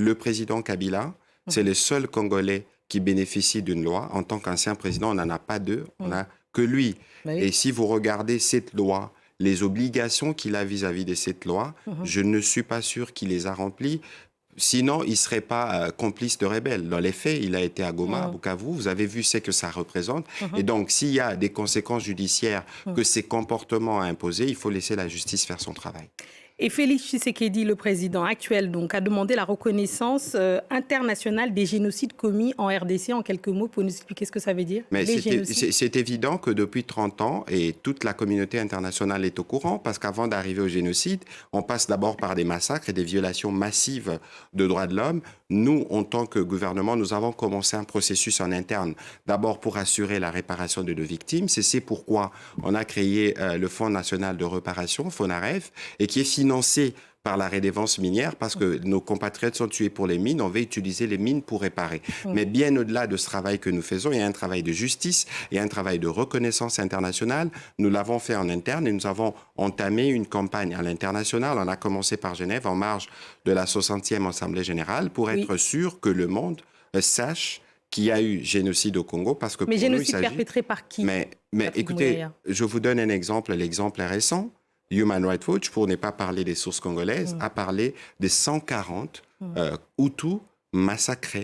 le président Kabila, c'est le seul Congolais qui bénéficie d'une loi. En tant qu'ancien président, on n'en a pas deux, on n'a que lui. Bah oui. Et si vous regardez cette loi, les obligations qu'il a vis-à-vis de cette loi, je ne suis pas sûr qu'il les a remplies. Sinon, il ne serait pas complice de rebelles. Dans les faits, il a été à Goma, à Bukavu. Vous avez vu ce que ça représente. Et donc, s'il y a des conséquences judiciaires que ces comportements ont imposées, il faut laisser la justice faire son travail. Et Félix Tshisekedi, le président actuel, donc, a demandé la reconnaissance internationale des génocides commis en RDC. En quelques mots, pour nous expliquer ce que ça veut dire? Mais c'est évident que depuis 30 ans, et toute la communauté internationale est au courant, parce qu'avant d'arriver au génocide, on passe d'abord par des massacres et des violations massives de droits de l'homme. Nous, en tant que gouvernement, nous avons commencé un processus en interne, d'abord pour assurer la réparation de nos victimes. C'est pourquoi on a créé le Fonds national de réparation, FONAREF, et qui est financé par la redevance minière, parce que nos compatriotes sont tués pour les mines, on veut utiliser les mines pour réparer. Mais bien au-delà de ce travail que nous faisons, il y a un travail de justice, il y a un travail de reconnaissance internationale. Nous l'avons fait en interne et nous avons entamé une campagne à l'international. On a commencé par Genève en marge de la 60e Assemblée générale pour être sûr que le monde sache qu'il y a eu génocide au Congo. Parce que Mais pour génocide nous, perpétré par qui? Mais écoutez, je vous donne un exemple. L'exemple est récent. Human Rights Watch, pour ne pas parler des sources congolaises, a parlé des 140 Hutus massacrés